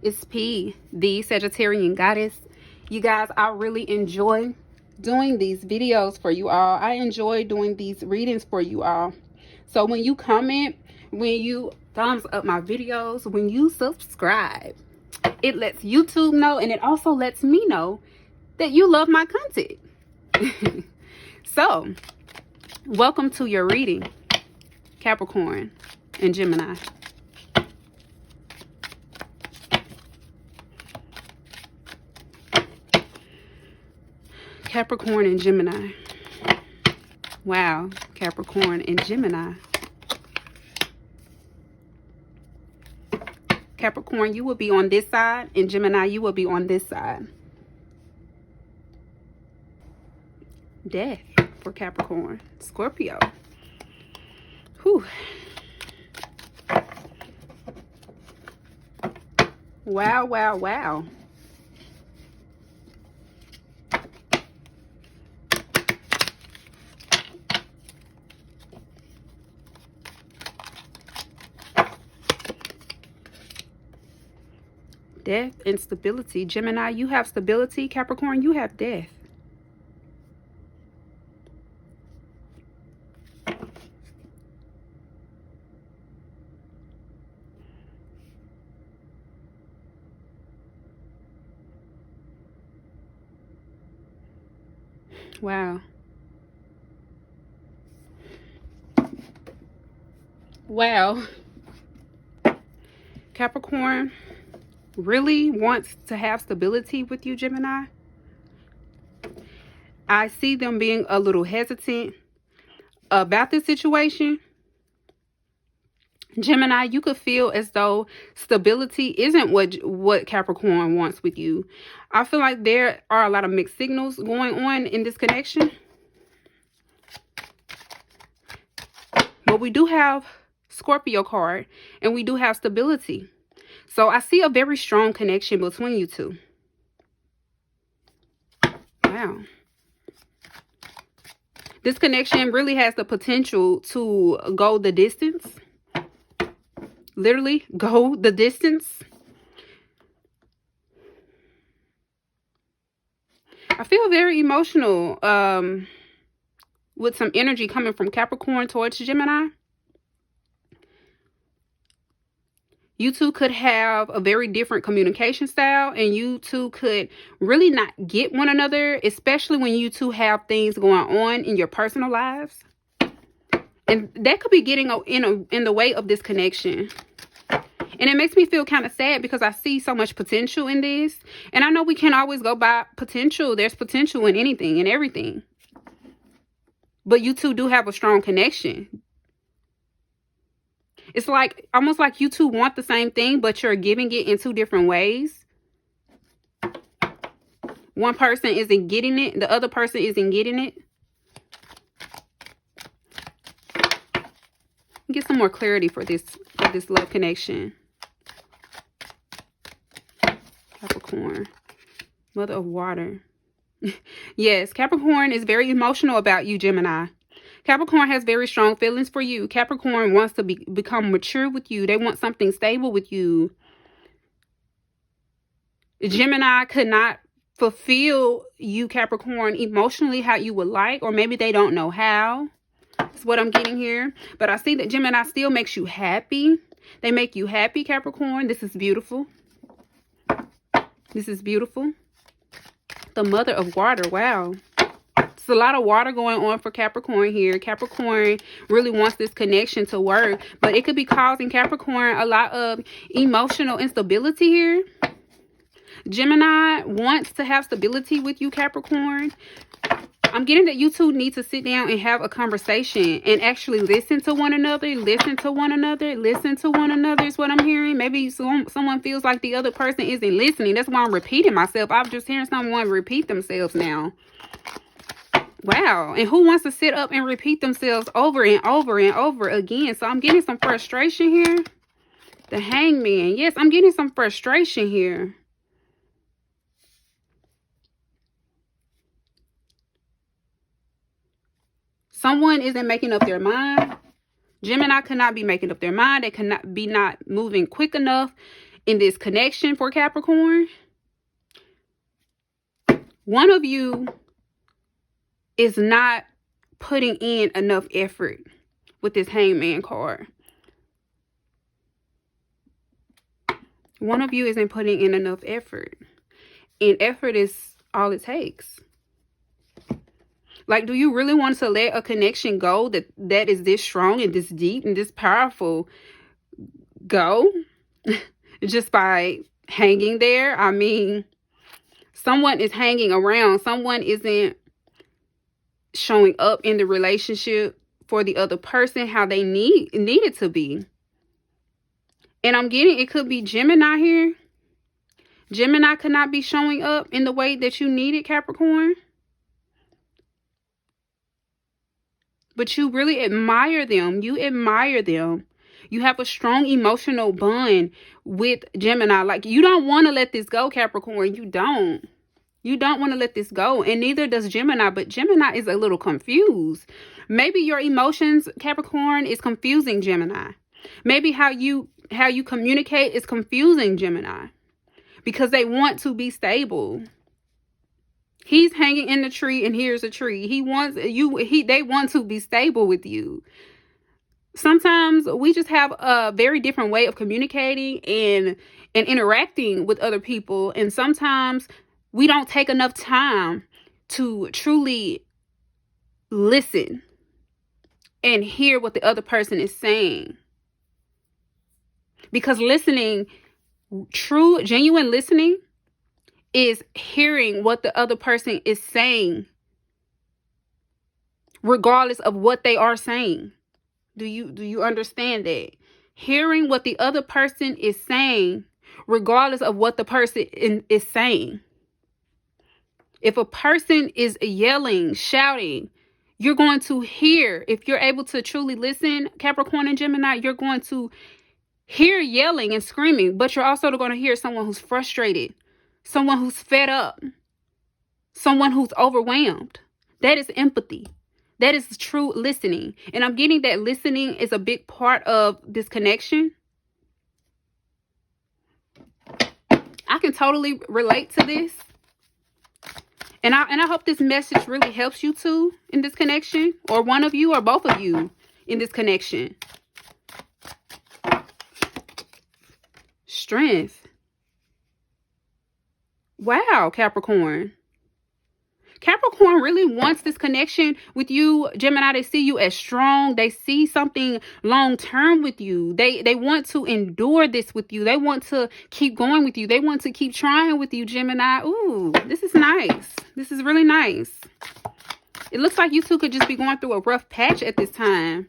It's P, the Sagittarian goddess. You guys, I really enjoy doing these videos for you all. I enjoy doing these readings for you all. So when you comment, when you thumbs up my videos, when you subscribe, it lets YouTube know, and it also lets me know that you love my content. So, welcome to your reading, Capricorn and Gemini. Capricorn and Gemini. Wow, Capricorn and Gemini. Capricorn, you will be on this side, and Gemini, you will be on this side. Death for Capricorn. Scorpio. Whew. Wow, wow, wow. Death and stability. Gemini, you have stability. Capricorn, you have death. Wow. Wow. Capricorn really wants to have stability with you, Gemini. I see them being a little hesitant about this situation. Gemini, you could feel as though stability isn't what Capricorn wants with you. I feel like there are a lot of mixed signals going on in this connection. But we do have Scorpio card, and we do have stability. So I see a very strong connection between you two. Wow. This connection really has the potential to go the distance. Literally go the distance. I feel very emotional with some energy coming from Capricorn towards Gemini. You two could have a very different communication style, and you two could really not get one another, especially when you two have things going on in your personal lives. And that could be getting in the way of this connection. And it makes me feel kind of sad because I see so much potential in this. And I know we can't always go by potential. There's potential in anything and everything. But you two do have a strong connection. It's like almost like you two want the same thing, but you're giving it in two different ways. One person isn't getting it. The other person isn't getting it. Get some more clarity for this love connection. Capricorn. Mother of water. Yes, Capricorn is very emotional about you, Gemini. Capricorn has very strong feelings for you. Capricorn wants to become mature with you. They want something stable with you. Gemini could not fulfill you, Capricorn, emotionally how you would like, or maybe they don't know how. That's what I'm getting here. But I see that Gemini still makes you happy. They make you happy, Capricorn. This is beautiful. This is beautiful. The mother of water. Wow. It's a lot of water going on for Capricorn here. Capricorn really wants this connection to work, but it could be causing Capricorn a lot of emotional instability here. Gemini wants to have stability with you, Capricorn. I'm getting that you two need to sit down and have a conversation and actually listen to one another. Listen to one another. Listen to one another is what I'm hearing. Maybe someone feels like the other person isn't listening. That's why I'm repeating myself. I'm just hearing someone repeat themselves now. Wow. And who wants to sit up and repeat themselves over and over and over again? So I'm getting some frustration here. The Hangman. Yes, I'm getting some frustration here. Someone isn't making up their mind. Gemini cannot be making up their mind. They cannot be not moving quick enough in this connection for Capricorn. One of you is not putting in enough effort with this Hangman card. One of you isn't putting in enough effort. And effort is all it takes. Like, do you really want to let a connection go that is this strong and this deep and this powerful go? Just by hanging there? I mean, someone is hanging around. Someone isn't showing up in the relationship for the other person how they need it to be. And I'm getting, it could be Gemini here. Gemini could not be showing up in the way that you need it, Capricorn. But you really admire them. You admire them. You have a strong emotional bond with Gemini. Like, you don't want to let this go, Capricorn. You don't. You don't want to let this go. And neither does Gemini. But Gemini is a little confused. Maybe your emotions, Capricorn, is confusing Gemini. Maybe how you communicate is confusing Gemini. Because they want to be stable. He's hanging in the tree and here's a tree. They want to be stable with you. Sometimes we just have a very different way of communicating and interacting with other people. And sometimes we don't take enough time to truly listen and hear what the other person is saying. Because listening, true, genuine listening, is hearing what the other person is saying, regardless of what they are saying. Do you understand that? Hearing what the other person is saying, regardless of what the person is saying. If a person is yelling, shouting, you're going to hear, if you're able to truly listen, Capricorn and Gemini, you're going to hear yelling and screaming, but you're also going to hear someone who's frustrated, someone who's fed up, someone who's overwhelmed. That is empathy. That is true listening. And I'm getting that listening is a big part of this connection. I can totally relate to this. And I hope this message really helps you too in this connection, or one of you or both of you in this connection. Strength. Wow, Capricorn. Capricorn really wants this connection with you, Gemini. They see you as strong. They see something long-term with you. They want to endure this with you. They want to keep going with you. They want to keep trying with you, Gemini. Ooh, this is nice. This is really nice. It looks like you two could just be going through a rough patch at this time.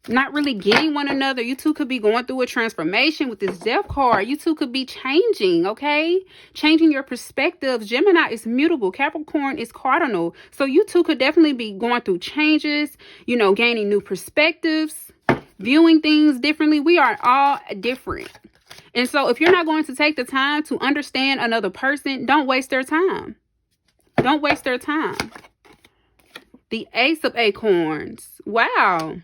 Not really getting one another. You two could be going through a transformation with this Death card. You two could be changing, okay? Changing your perspectives. Gemini is mutable. Capricorn is cardinal. So you two could definitely be going through changes, you know, gaining new perspectives, viewing things differently. We are all different. And so if you're not going to take the time to understand another person, don't waste their time. Don't waste their time. The Ace of Acorns. Wow.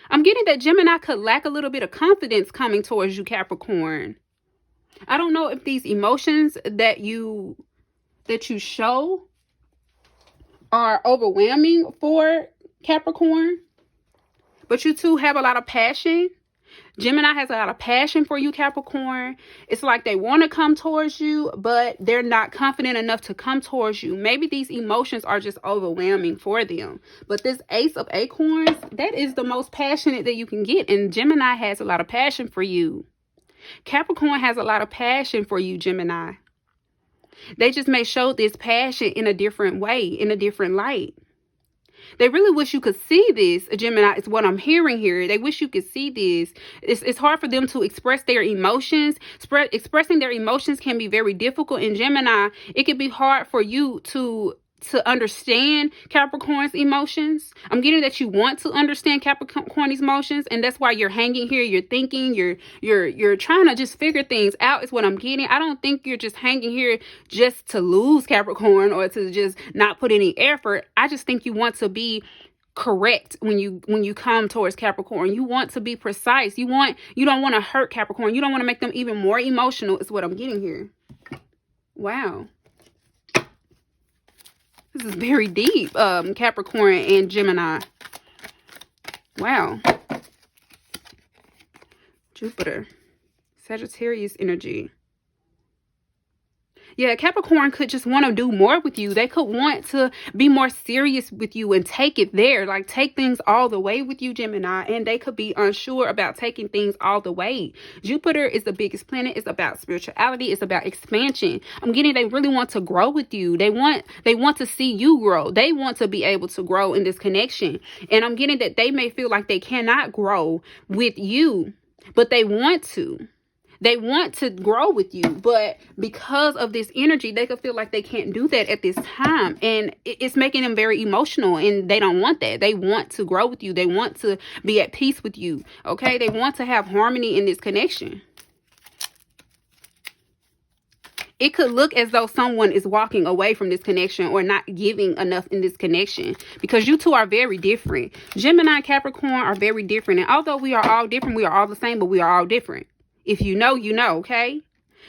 I'm getting that Gemini could lack a little bit of confidence coming towards you, Capricorn. I don't know if these emotions that you show are overwhelming for Capricorn, but you two have a lot of passion. Gemini has a lot of passion for you, Capricorn. It's like they want to come towards you, but they're not confident enough to come towards you. Maybe these emotions are just overwhelming for them. But this Ace of Acorns, that is the most passionate that you can get. And Gemini has a lot of passion for you. Capricorn has a lot of passion for you, Gemini. They just may show this passion in a different way, in a different light. They really wish you could see this, Gemini, is what I'm hearing here. They wish you could see this. It's hard for them to express their emotions. Expressing their emotions can be very difficult. In Gemini, it can be hard for you to understand Capricorn's emotions. I'm getting that you want to understand Capricorn's emotions, and that's why you're hanging here. You're thinking, you're trying to just figure things out is what I'm getting. I don't think you're just hanging here just to lose Capricorn or to just not put any effort. I just think you want to be correct when you come towards Capricorn. You want to be precise. You don't want to hurt Capricorn. You don't want to make them even more emotional, is what I'm getting here. Wow. This is very deep, Capricorn and Gemini. Wow. Jupiter. Sagittarius energy. Yeah, Capricorn could just want to do more with you. They could want to be more serious with you and take it there. Like, take things all the way with you, Gemini. And they could be unsure about taking things all the way. Jupiter is the biggest planet. It's about spirituality. It's about expansion. I'm getting they really want to grow with you. They want to see you grow. They want to be able to grow in this connection. And I'm getting that they may feel like they cannot grow with you, but they want to. They want to grow with you, but because of this energy, they could feel like they can't do that at this time. And it's making them very emotional, and they don't want that. They want to grow with you. They want to be at peace with you. Okay. They want to have harmony in this connection. It could look as though someone is walking away from this connection or not giving enough in this connection, because you two are very different. Gemini and Capricorn are very different. And although we are all different, we are all the same, but we are all different. If you know, you know, okay?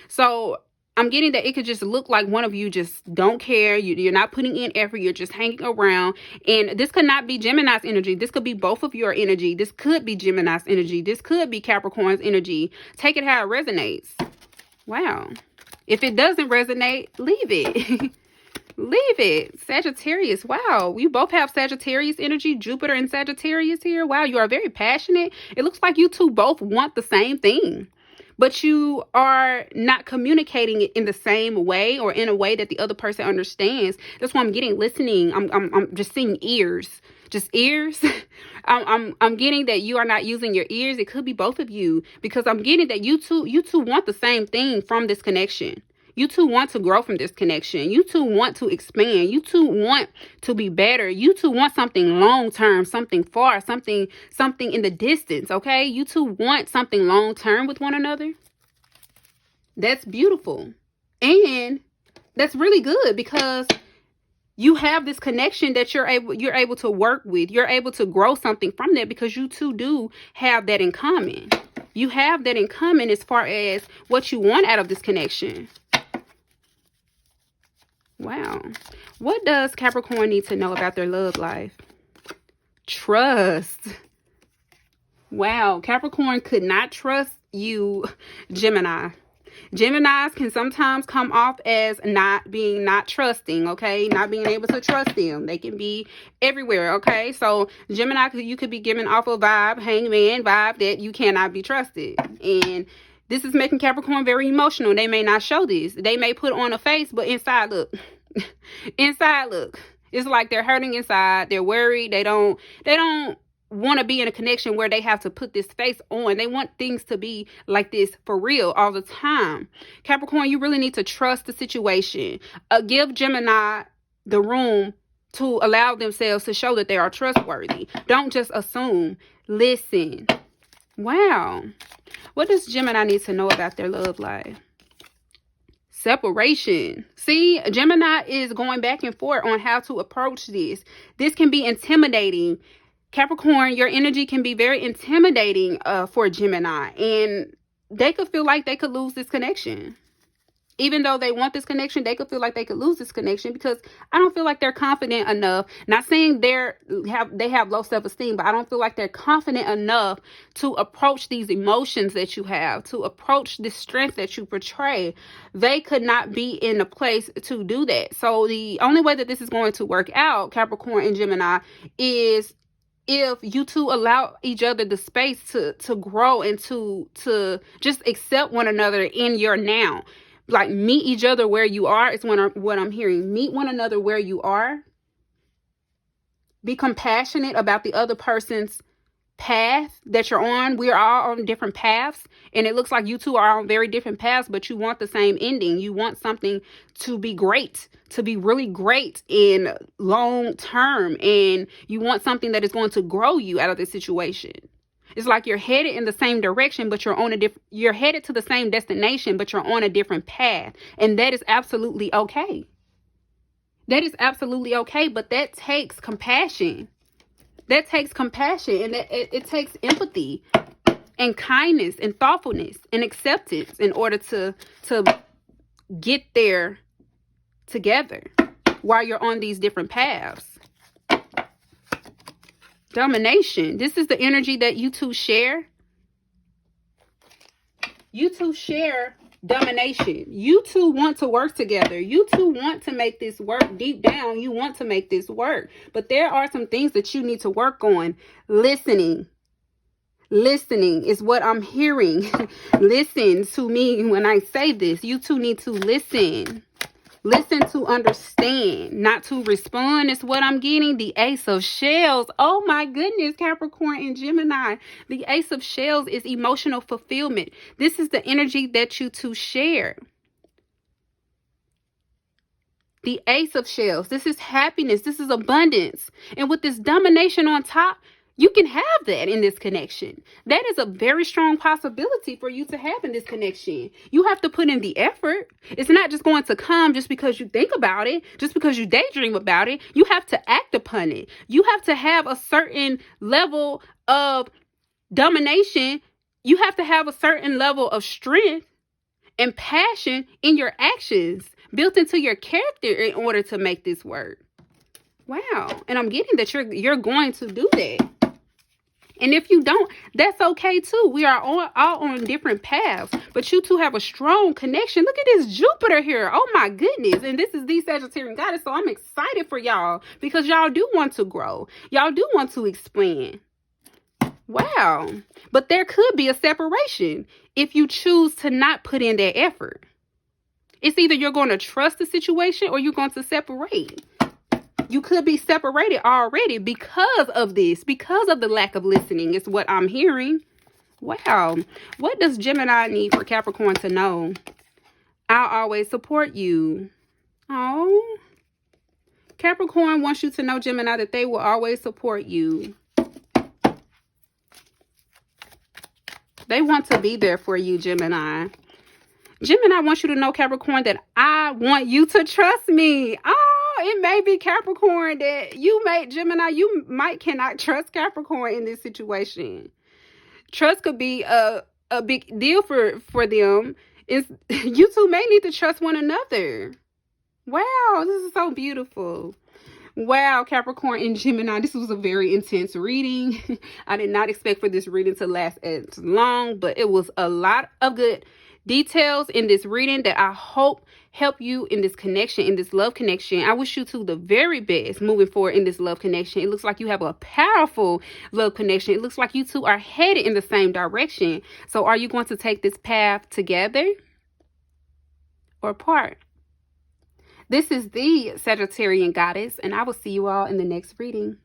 So I'm getting that it could just look like one of you just don't care. You're not putting in effort. You're just hanging around. And this could not be Gemini's energy. This could be both of your energy. This could be Gemini's energy. This could be Capricorn's energy. Take it how it resonates. Wow. If it doesn't resonate, leave it. Leave it. Sagittarius. Wow. You both have Sagittarius energy, Jupiter and Sagittarius here. Wow. You are very passionate. It looks like you two both want the same thing, but you are not communicating it in the same way or in a way that the other person understands. That's why I'm getting listening. I'm just seeing ears, just ears. I'm getting that you are not using your ears. It could be both of you, because I'm getting that you two want the same thing from this connection. You two want to grow from this connection. You two want to expand. You two want to be better. You two want something long term, something far, something in the distance, okay? You two want something long term with one another. That's beautiful. And that's really good, because you have this connection that you're able to work with. You're able to grow something from that, because you two do have that in common. You have that in common as far as what you want out of this connection. Wow. What does Capricorn need to know about their love life? Trust. Wow. Capricorn could not trust you, Gemini. Geminis can sometimes come off as not trusting, okay? Not being able to trust them. They can be everywhere, okay? So Gemini, you could be giving off a vibe, hangman vibe, that you cannot be trusted. And this is making Capricorn very emotional. They may not show this. They may put on a face, but inside, look. Inside, look. It's like they're hurting inside. They're worried. They don't want to be in a connection where they have to put this face on. They want things to be like this for real all the time. Capricorn, you really need to trust the situation. Give Gemini the room to allow themselves to show that they are trustworthy. Don't just assume. Listen. Wow. What does Gemini need to know about their love life? Separation. See, Gemini is going back and forth on how to approach this. This can be intimidating. Capricorn, your energy can be very intimidating for Gemini. And they could feel like they could lose this connection. Even though they want this connection, they could feel like they could lose this connection, because I don't feel like they're confident enough. Not saying they have low self-esteem, but I don't feel like they're confident enough to approach these emotions that you have, to approach this strength that you portray. They could not be in a place to do that. So the only way that this is going to work out, Capricorn and Gemini, is if you two allow each other the space to grow and to just accept one another in your now. Like, meet each other where you are is what I'm hearing. Meet one another where you are. Be compassionate about the other person's path that you're on. We are all on different paths, and it looks like you two are on very different paths, but you want the same ending. You want something to be great, to be really great in long term, and you want something that is going to grow you out of this situation. It's like you're headed in the same direction, but you're headed to the same destination, but you're on a different path. And that is absolutely okay. That is absolutely okay, but that takes compassion. That takes compassion, and it takes empathy and kindness and thoughtfulness and acceptance in order to get there together while you're on these different paths. Domination. This is the energy that you two share. You two share domination. You two want to work together. You two want to make this work. Deep down, you want to make this work. But there are some things that you need to work on. Listening. Listening is what I'm hearing. Listen to me when I say this. You two need to listen. Listen to understand, not to respond is what I'm getting. The Ace of Shells. Oh my goodness, Capricorn and Gemini. The Ace of Shells is emotional fulfillment. This is the energy that you two share. The Ace of Shells. This is happiness. This is abundance. And with this domination on top, you can have that in this connection. That is a very strong possibility for you to have in this connection. You have to put in the effort. It's not just going to come just because you think about it, just because you daydream about it. You have to act upon it. You have to have a certain level of domination. You have to have a certain level of strength and passion in your actions built into your character in order to make this work. Wow. And I'm getting that you're going to do that. And if you don't, that's okay too. We are all on different paths, but you two have a strong connection. Look at this Jupiter here. Oh my goodness. And this is the Sagittarian goddess. So I'm excited for y'all because y'all do want to grow. Y'all do want to expand. Wow. But there could be a separation if you choose to not put in that effort. It's either you're going to trust the situation or you're going to separate. You could be separated already because of this, because of the lack of listening is what I'm hearing. Wow. What does Gemini need for Capricorn to know? I'll always support you. Oh. Capricorn wants you to know, Gemini, that they will always support you. They want to be there for you, Gemini. Gemini wants you to know, Capricorn, that I want you to trust me. Oh. It may be Capricorn that Gemini, you might cannot trust Capricorn in this situation. Trust could be a big deal for them. You two may need to trust one another. Wow, this is so beautiful. Wow, Capricorn and Gemini, this was a very intense reading. I did not expect for this reading to last as long, but it was a lot of good details in this reading that I hope help you in this connection, in this love connection. I wish you two the very best moving forward in this love connection. It looks like you have a powerful love connection. It looks like you two are headed in the same direction. So are you going to take this path together or apart? This is the Sagittarian goddess, and I will see you all in the next reading.